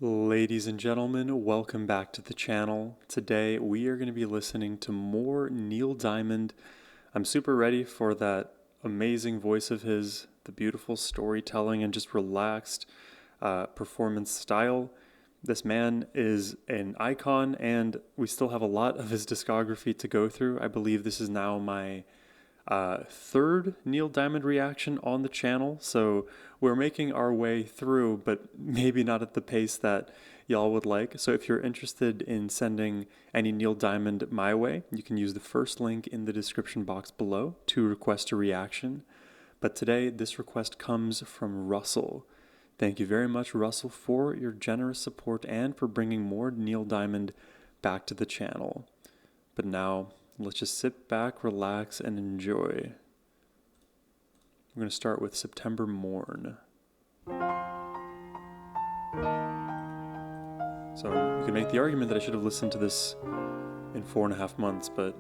Ladies and gentlemen, welcome back to the channel. Today we are going to be listening to more Neil Diamond. I'm super ready for that amazing voice of his, the beautiful storytelling and just relaxed performance style. This man is an icon and we still have a lot of his discography to go through. I believe this is now my third Neil Diamond reaction on the channel, so we're making our way through, but maybe not at the pace that y'all would like. So if you're interested in sending any Neil Diamond my way, you can use the first link in the description box below to request a reaction. But today this request comes from Russell. Thank you very much, Russell, for your generous support and for bringing more Neil Diamond back to the channel. But now let's just sit back, relax, and enjoy. We're going to start with September Morn. So you can make the argument that I should have listened to this in 4.5 months, but...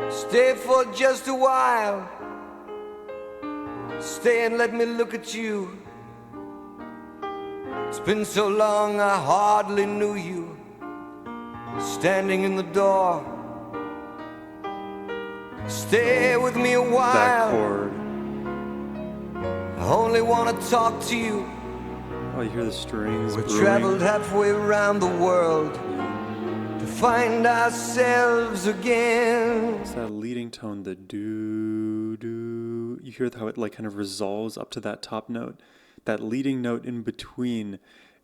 Stay for just a while. Stay and let me look at you. It's been so long I hardly knew you. Standing in the door. Stay with me a while. That chord. I only want to talk to you. Oh, you hear the strings We brewing. traveled halfway around the world to find ourselves again. It's that leading tone, the do. You hear how it like kind of resolves up to that top note. That leading note in between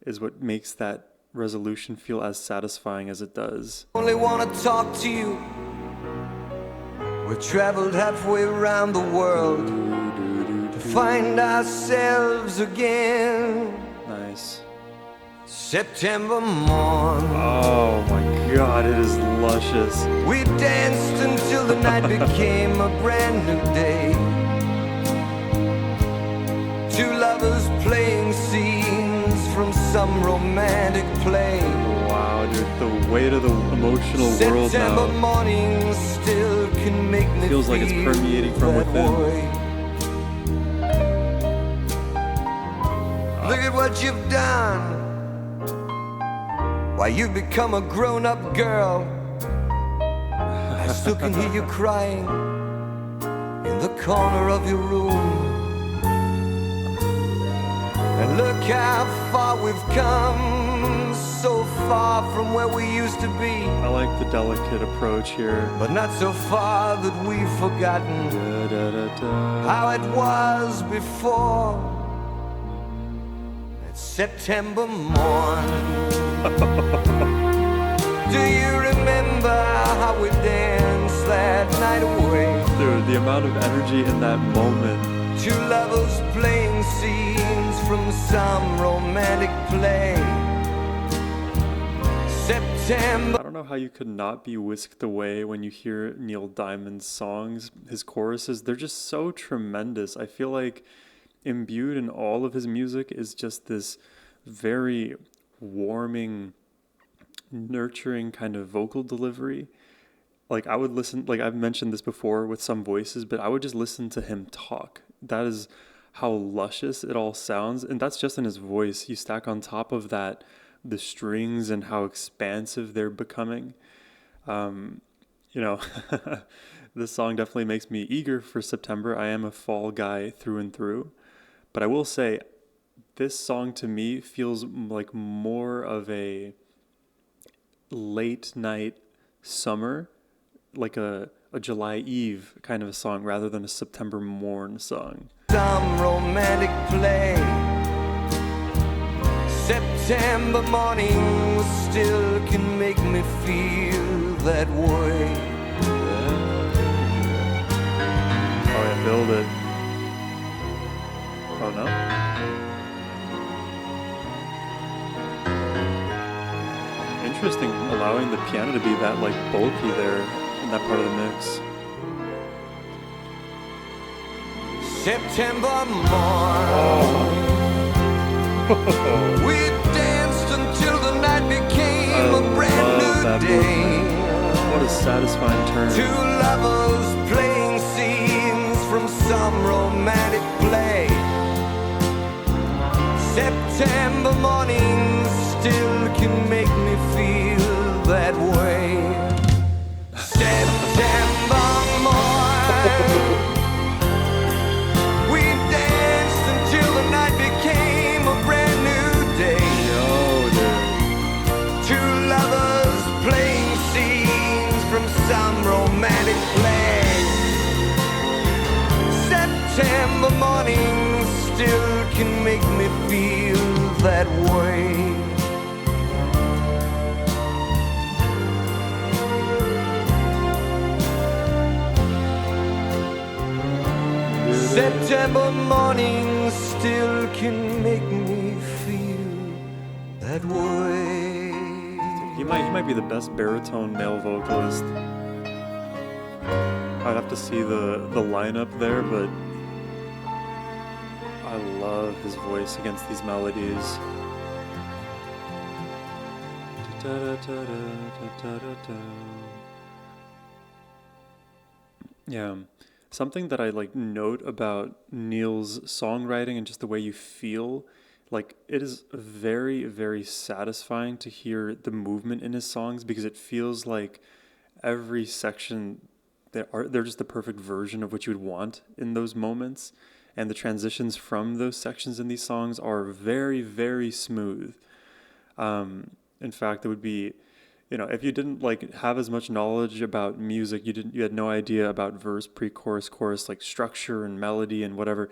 is what makes that resolution feel as satisfying as it does. Only want to talk to you. We traveled halfway around the world to find ourselves again. Nice. September morn. Oh my god, it is luscious. We danced until the night became a brand new day. Two lovers playing scenes from some romantic play. Wow, dude, the weight of the emotional world September now morning still can make me feels like it's feel permeating from that within. way. Look at what you've done. Why, you've become a grown-up girl. I still can hear you crying in the corner of your room. And look how far we've come, so far from where we used to be. I like the delicate approach here. But not so far that we've forgotten Da-da-da-da. how it was before. It's September morn. Do you remember how we danced that night away? Dude, the amount of energy in that moment. Two lovers playing scenes from some romantic play. September. I don't know how you could not be whisked away when you hear Neil Diamond's songs. His choruses, they're just so tremendous. I feel like imbued in all of his music is just this very warming, nurturing kind of vocal delivery. Like I would listen, like I've mentioned this before with some voices, but I would just listen to him talk. That is how luscious it all sounds. And that's just in his voice. You stack on top of that the strings and how expansive they're becoming. This song definitely makes me eager for September. I am a fall guy through and through. But I will say, this song to me feels like more of a late night summer, like a July Eve kind of a song rather than a September Morn song. Some romantic play. September morning still can make me feel that way. Oh yeah, build it. Oh no. Interesting, allowing the piano to be that like bulky there in that part of the mix. September morn. We danced until the night became a brand new day. What a satisfying turn. Two lovers playing scenes from some romantic play. September morning running still can make me feel that way. He might be the best baritone male vocalist. I'd have to see the lineup there, but I love his voice against these melodies. Yeah. Something that I like note about Neil's songwriting and just the way you feel, like it is very, very satisfying to hear the movement in his songs because it feels like every section they're just the perfect version of what you would want in those moments. And the transitions from those sections in these songs are very, very smooth. In fact, it would be, if you didn't like have as much knowledge about music, you had no idea about verse, pre-chorus, chorus, like structure and melody and whatever.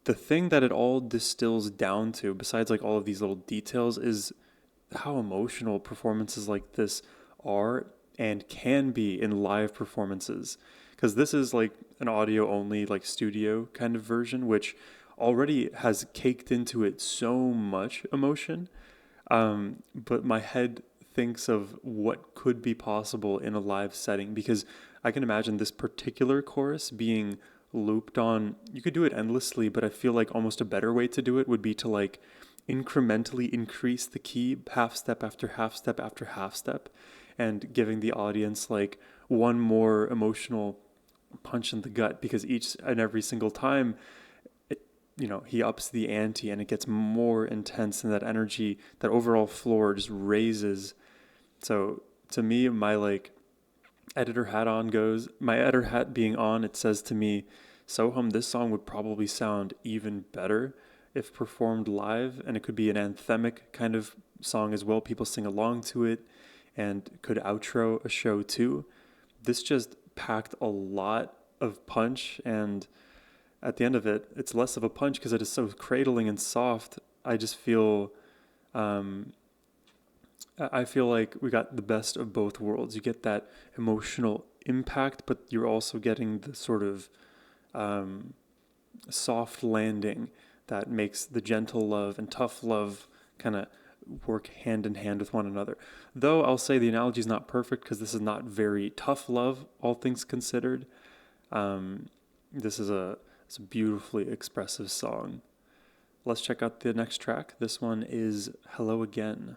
The thing that it all distills down to, besides like all of these little details, is how emotional performances like this are and can be in live performances. Because this is like an audio only, like studio kind of version, which already has caked into it so much emotion. But my head thinks of what could be possible in a live setting because I can imagine this particular chorus being looped on. You could do it endlessly, but I feel like almost a better way to do it would be to like incrementally increase the key half step after half step after half step and giving the audience like one more emotional punch in the gut because each and every single time he ups the ante and it gets more intense and that energy, that overall floor just raises. So to me, my like my editor hat being on, it says to me, Sohum, this song would probably sound even better if performed live, and it could be an anthemic kind of song as well. People sing along to it and could outro a show too. This just packed a lot of punch, and at the end of it, it's less of a punch because it is so cradling and soft. I just feel, I feel like we got the best of both worlds. You get that emotional impact, but you're also getting the sort of soft landing that makes the gentle love and tough love kind of work hand in hand with one another. Though I'll say the analogy is not perfect because this is not very tough love, all things considered. This is it's a beautifully expressive song. Let's check out the next track. This one is Hello Again.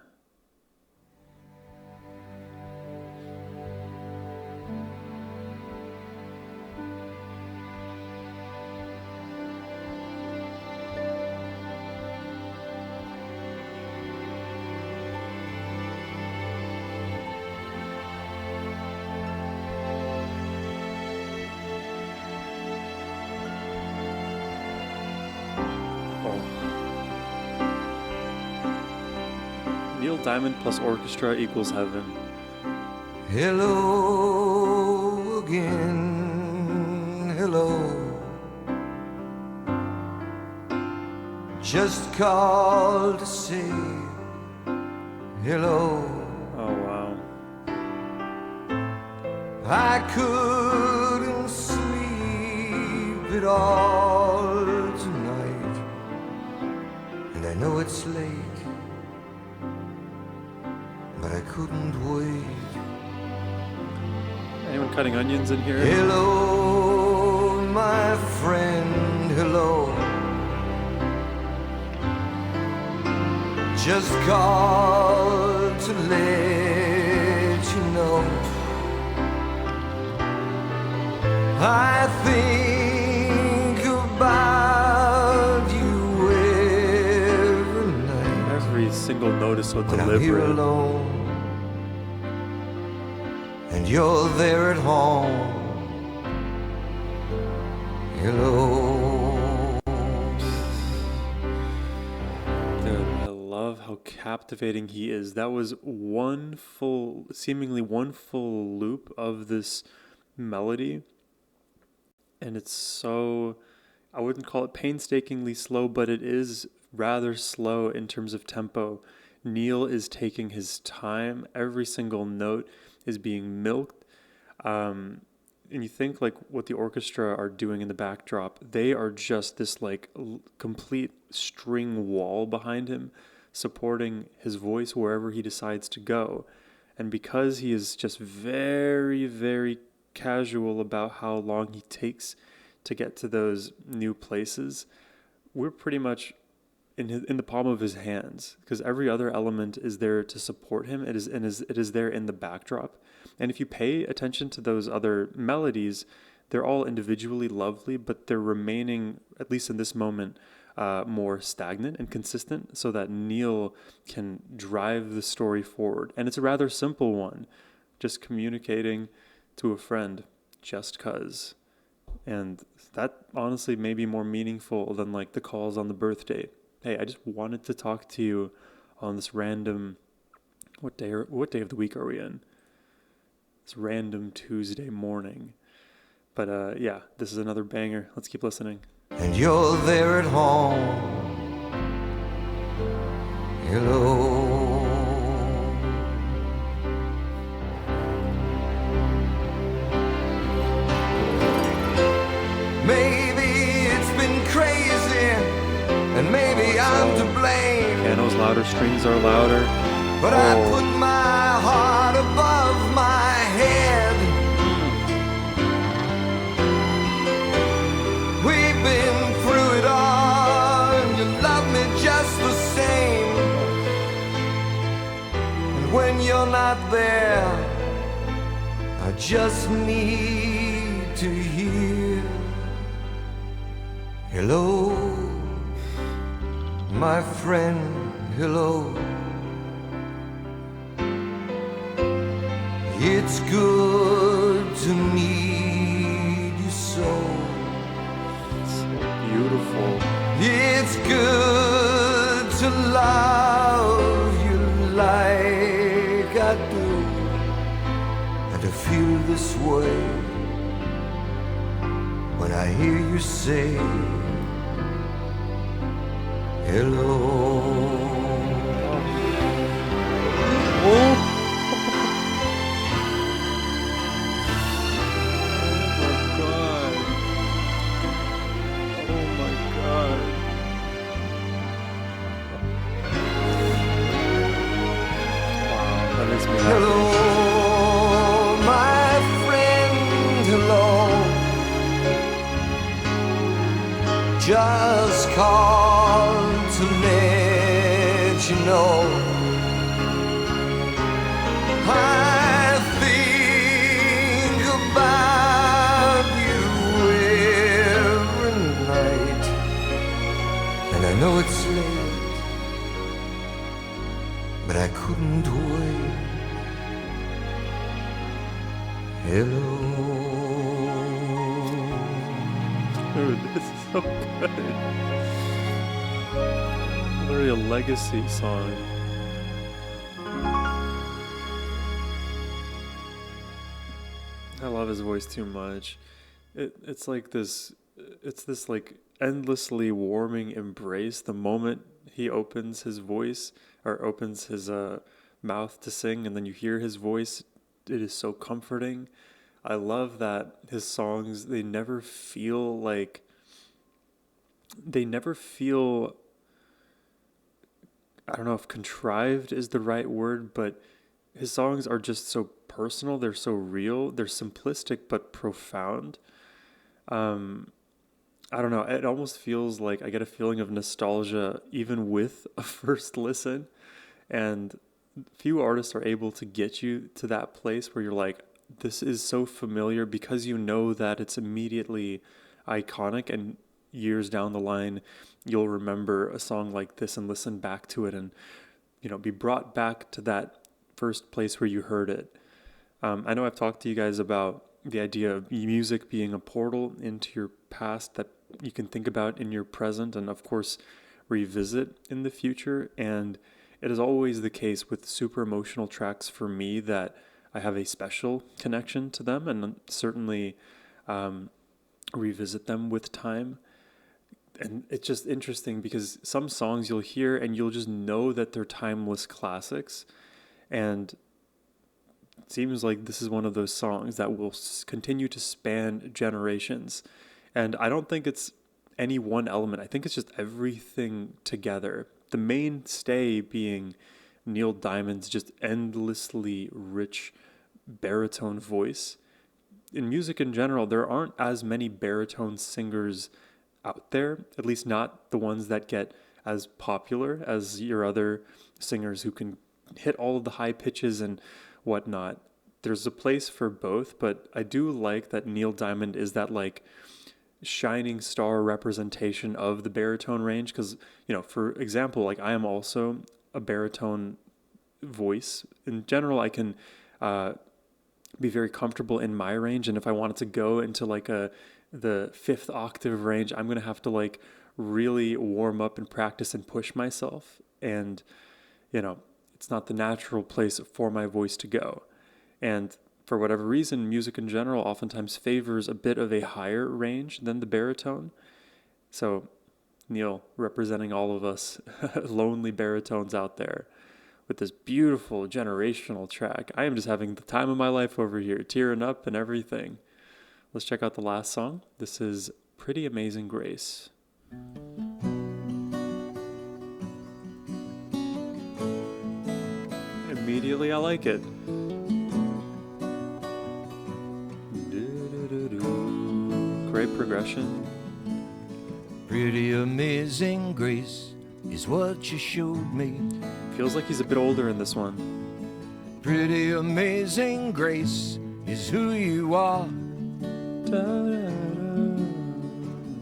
Neil Diamond plus orchestra equals heaven. Hello again, hello. Just called to say hello. Oh, wow. I couldn't sleep at all tonight, and I know it's late, but I couldn't wait. Anyone cutting onions in here? Hello, my friend, hello. Just called to let you know I think about you every night. Every single note is so when I'm here deliberate. alone and you're there at home. Hello. Dude, I love how captivating he is. That was seemingly one full loop of this melody. And it's so, I wouldn't call it painstakingly slow, but it is rather slow in terms of tempo. Neil is taking his time. Every single note is being milked. and you think like what the orchestra are doing in the backdrop, they are just this like complete string wall behind him, supporting his voice wherever he decides to go. And because he is just very, very casual about how long he takes to get to those new places, we're pretty much in the palm of his hands, because every other element is there to support him. It is there in the backdrop. And if you pay attention to those other melodies, they're all individually lovely, but they're remaining, at least in this moment, more stagnant and consistent, so that Neil can drive the story forward. And it's a rather simple one, just communicating to a friend, just cuz. And that honestly may be more meaningful than like the calls on the birthday. Hey, I just wanted to talk to you on this random, what day of the week are we in? This random Tuesday morning. But yeah, this is another banger. Let's keep listening. And you're there at home. Hello. Maybe it's been crazy, and maybe I'm to blame. Piano's louder, strings are louder. But I put my heart above my head. We've been through it all, and you love me just the same. And when you're not there, I just need to hear, hello, my friend, hello. It's good to need you so. So beautiful. It's good to love you like I do, and to feel this way when I hear you say hello. Oh. Hello, my friend, hello. Just called to let you know I think about you every night, and I know it's late, but I couldn't wait. Hello. Dude, this is so good. Literally a legacy song. I love his voice too much. It's like this, it's this like endlessly warming embrace the moment he opens his voice or opens his mouth to sing, and then you hear his voice. It is so comforting. I love that his songs, they never feel, I don't know if contrived is the right word, but his songs are just so personal. They're so real. They're simplistic but profound. I don't know. It almost feels like I get a feeling of nostalgia even with a first listen. And few artists are able to get you to that place where you're like, this is so familiar, because you know that it's immediately iconic, and years down the line, you'll remember a song like this and listen back to it and, be brought back to that first place where you heard it. I know I've talked to you guys about the idea of music being a portal into your past that you can think about in your present and, of course, revisit in the future. And it is always the case with super emotional tracks for me that I have a special connection to them, and certainly revisit them with time. And it's just interesting because some songs you'll hear and you'll just know that they're timeless classics. And it seems like this is one of those songs that will continue to span generations. And I don't think it's any one element. I think it's just everything together. The mainstay being Neil Diamond's just endlessly rich baritone voice. In music in general, there aren't as many baritone singers out there, at least not the ones that get as popular as your other singers who can hit all of the high pitches and whatnot. There's a place for both, but I do like that Neil Diamond is that like shining star representation of the baritone range because, for example, like I am also a baritone voice. In general, I can be very comfortable in my range, and if I wanted to go into like the fifth octave range, I'm gonna have to like really warm up and practice and push myself, and it's not the natural place for my voice to go. And for whatever reason, music in general oftentimes favors a bit of a higher range than the baritone. So Neil representing all of us lonely baritones out there with this beautiful generational track. I am just having the time of my life over here, tearing up and everything. Let's check out the last song. This is Pretty Amazing Grace. Immediately I like it. Great progression. Pretty amazing grace is what you showed me. Feels like he's a bit older in this one. Pretty amazing grace is who you are.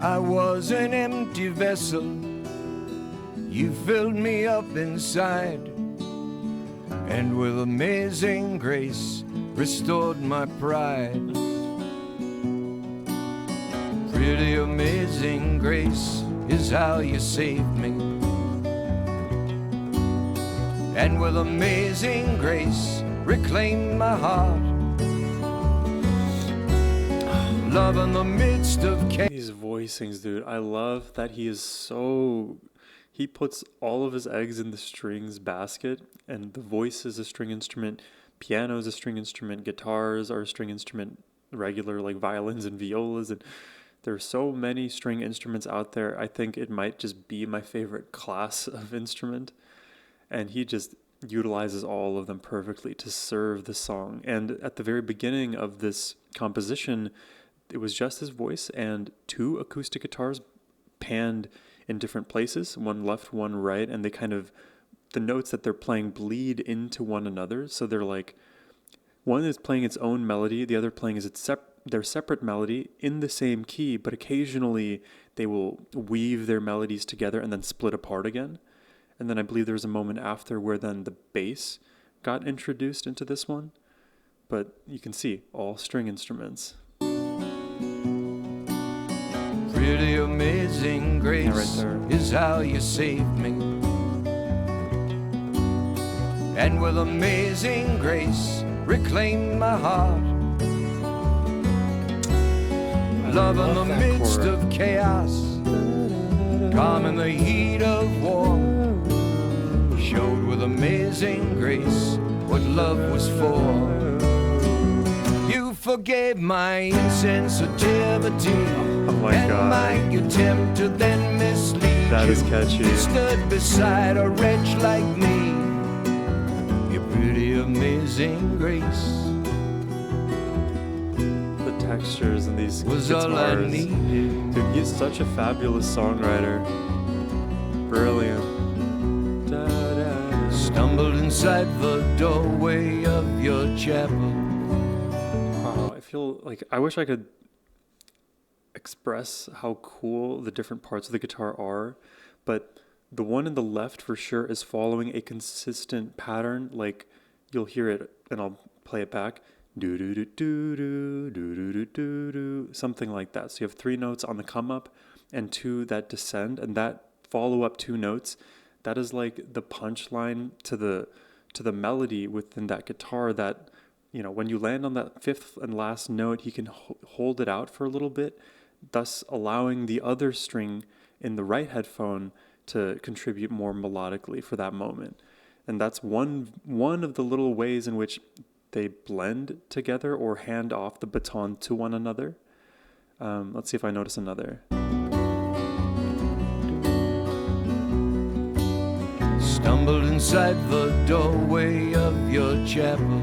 I was an empty vessel. You filled me up inside, and with amazing grace restored my pride. Pretty amazing grace is how you saved me, and with amazing grace reclaimed my heart. Love in the midst of chaos. These voicings, dude, I love that he puts all of his eggs in the strings basket, and the voice is a string instrument, piano is a string instrument, guitars are a string instrument, regular like violins and violas, and there are so many string instruments out there. I think it might just be my favorite class of instrument. And he just utilizes all of them perfectly to serve the song. And at the very beginning of this composition, it was just his voice and two acoustic guitars panned in different places, one left, one right, and the notes that they're playing bleed into one another. So they're like, one is playing its own melody, the other playing their separate melody in the same key, but occasionally they will weave their melodies together and then split apart again. And then I believe there was a moment after where then the bass got introduced into this one. But you can see all string instruments. Pretty amazing grace right there. is how you saved me, and with amazing grace reclaimed my heart. Love in the midst of chaos, calm in the heat of war, showed with amazing grace what love was for. You forgave my insensitivity, and God. my attempt to then mislead That you. is catchy. You stood beside a wretch like me, your pretty amazing grace Textures and these was guitars. all I needed. Dude, he's such a fabulous songwriter. Brilliant. Stumbled inside the doorway of your chapel. Wow, I feel like I wish I could express how cool the different parts of the guitar are, but the one in the left for sure is following a consistent pattern. Like you'll hear it, and I'll play it back. Do do do do do do do do do, something like that. So you have three notes on the come up and two that descend, and that follow up two notes, that is like the punchline to the melody within that guitar. That when you land on that fifth and last note, he can hold it out for a little bit, thus allowing the other string in the right headphone to contribute more melodically for that moment. And that's one of the little ways in which they blend together or hand off the baton to one another. Let's see if I notice another. Stumbled inside the doorway of your chapel,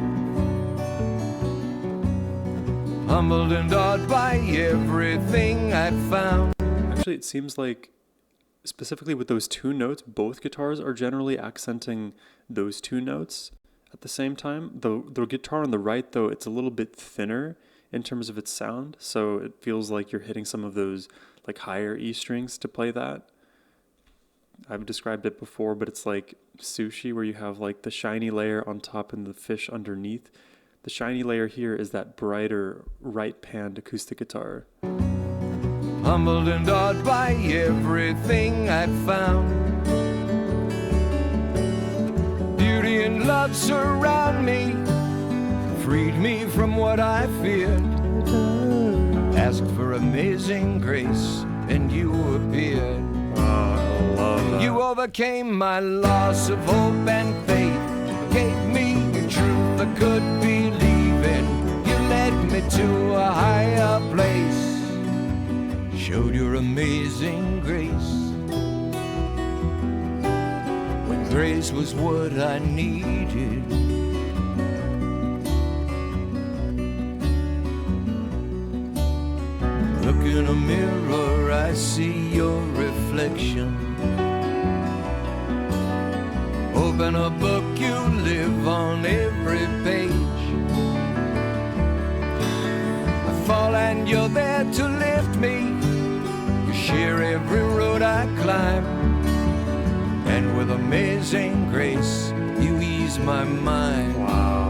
humbled and awed by everything I found. Actually, it seems like specifically with those two notes, both guitars are generally accenting those two notes at the same time. The guitar on the right, though, it's a little bit thinner in terms of its sound, so it feels like you're hitting some of those like higher E strings to play that. I've described it before, but it's like sushi where you have like the shiny layer on top and the fish underneath. The shiny layer here is that brighter right panned acoustic guitar. Humbled and awed by everything I found. Beauty and love surround me, freed me from what I feared. Asked for amazing grace, and you appeared. I love that. You overcame my loss of hope and faith, gave me a truth I could believe in. You led me to a higher place, showed your amazing grace, when grace was what I needed. Look in a mirror, I see your reflection. Open a book, you live on every page. I fall and you're there to lift me. You share every road I climb, and with amazing grace, you ease my mind. Wow.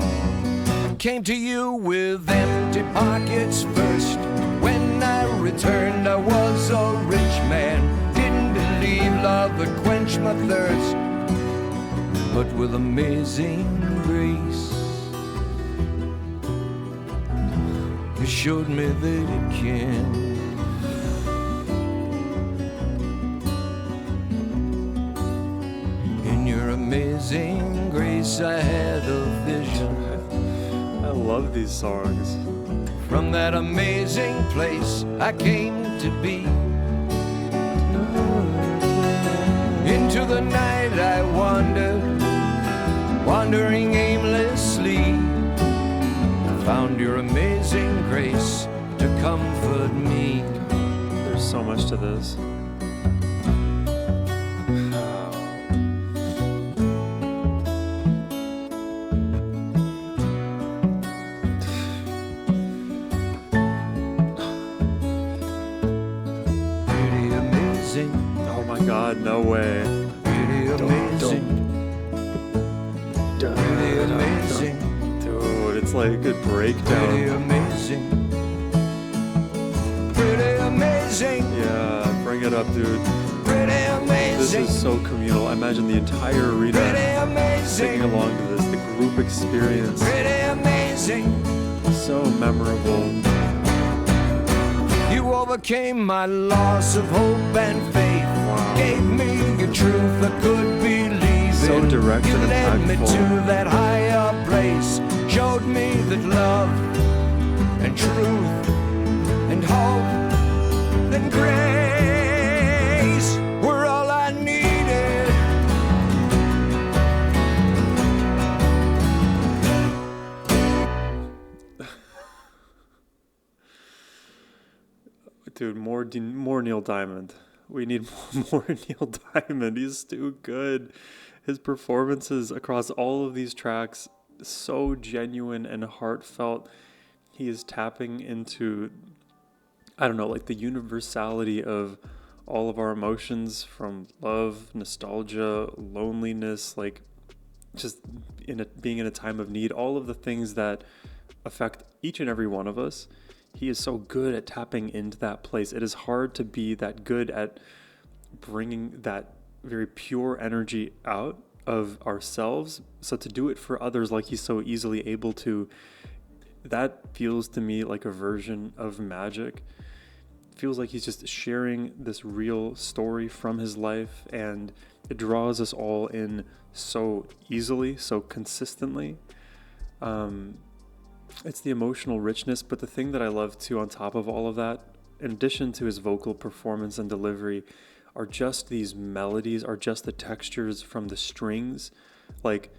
Came to you with empty pockets first. When I returned, I was a rich man. Didn't believe love would quench my thirst, but with amazing grace, you showed me that it can. In your amazing grace, I had a vision. I love these songs. From that amazing place I came to be. Into the night I wandered, wandering aimlessly. Found your amazing grace to comfort me. There's so much to this. Oh my God, no way. Pretty amazing. Pretty amazing. Dude, it's like a good Pretty breakdown. amazing. Pretty amazing. Yeah, bring it up, dude. Pretty This amazing. is so communal. I imagine the entire Pretty arena singing amazing. along to this, the group experience. Pretty amazing. So memorable. You overcame my loss of hope and faith. Wow. Gave me a truth I could believe So in. direct You and led me impactful. to that higher place. Showed me that love and truth and hope and grace were all I needed. Dude, more Neil Diamond. We need more Neil Diamond. He's too good. His performances across all of these tracks, so genuine and heartfelt. He is tapping into, I don't know, like the universality of all of our emotions, from love, nostalgia, loneliness, like just being in a time of need, all of the things that affect each and every one of us. He is so good at tapping into that place. It is hard to be that good at bringing that very pure energy out of ourselves. So to do it for others like he's so easily able to, that feels to me like a version of magic. It feels like he's just sharing this real story from his life, and it draws us all in so easily, so consistently. it's the emotional richness, but the thing that I love too on top of all of that, in addition to his vocal performance and delivery, are just these melodies, are just the textures from the strings. Like,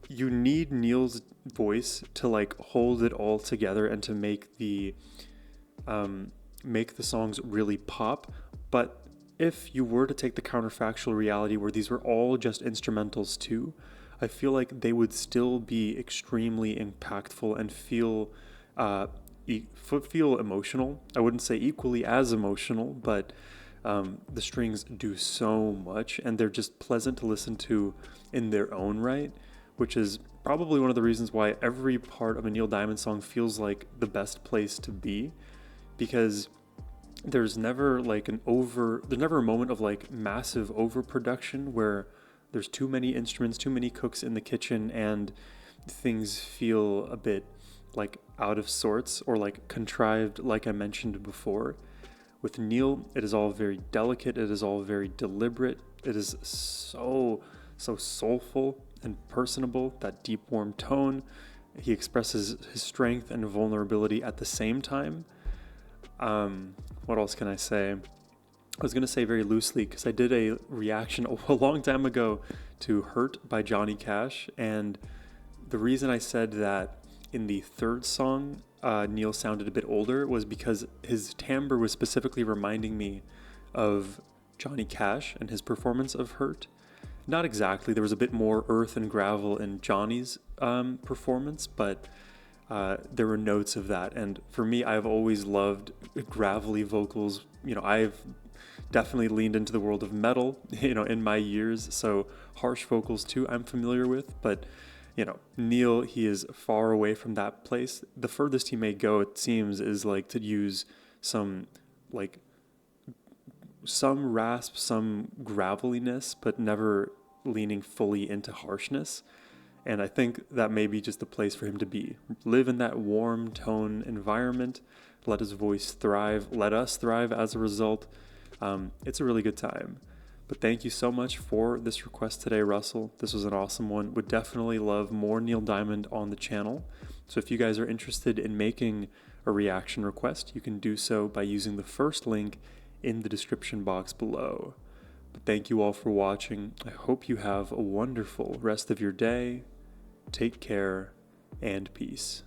you need Neil's voice to like hold it all together and to make the songs really pop. But if you were to take the counterfactual reality where these were all just instrumentals too, I feel like they would still be extremely impactful and feel emotional. I wouldn't say equally as emotional, but the strings do so much, and they're just pleasant to listen to in their own right, which is probably one of the reasons why every part of a Neil Diamond song feels like the best place to be, because there's never a moment of like massive overproduction where there's too many instruments, too many cooks in the kitchen, and things feel a bit like out of sorts or like contrived, like I mentioned before. With Neil, it is all very delicate, it is all very deliberate, it is so soulful and personable, that deep, warm tone. He expresses his strength and vulnerability at the same time. What else can I say? I was going to say very loosely because I did a reaction a long time ago to Hurt by Johnny Cash. And the reason I said that in the third song, Neil sounded a bit older was because his timbre was specifically reminding me of Johnny Cash and his performance of Hurt. Not exactly. There was a bit more earth and gravel in Johnny's performance, but there were notes of that. And for me, I've always loved gravelly vocals. I've definitely leaned into the world of metal, in my years. So harsh vocals too, I'm familiar with. But, Neil, he is far away from that place. The furthest he may go, it seems, is like to use some rasp, some graveliness, but never leaning fully into harshness. And I think that may be just the place for him to be. Live in that warm tone environment. Let his voice thrive. Let us thrive as a result. It's a really good time. But thank you so much for this request today, Russell. This was an awesome one. Would definitely love more Neil Diamond on the channel. So if you guys are interested in making a reaction request, you can do so by using the first link in the description box below. But thank you all for watching. I hope you have a wonderful rest of your day. Take care and peace.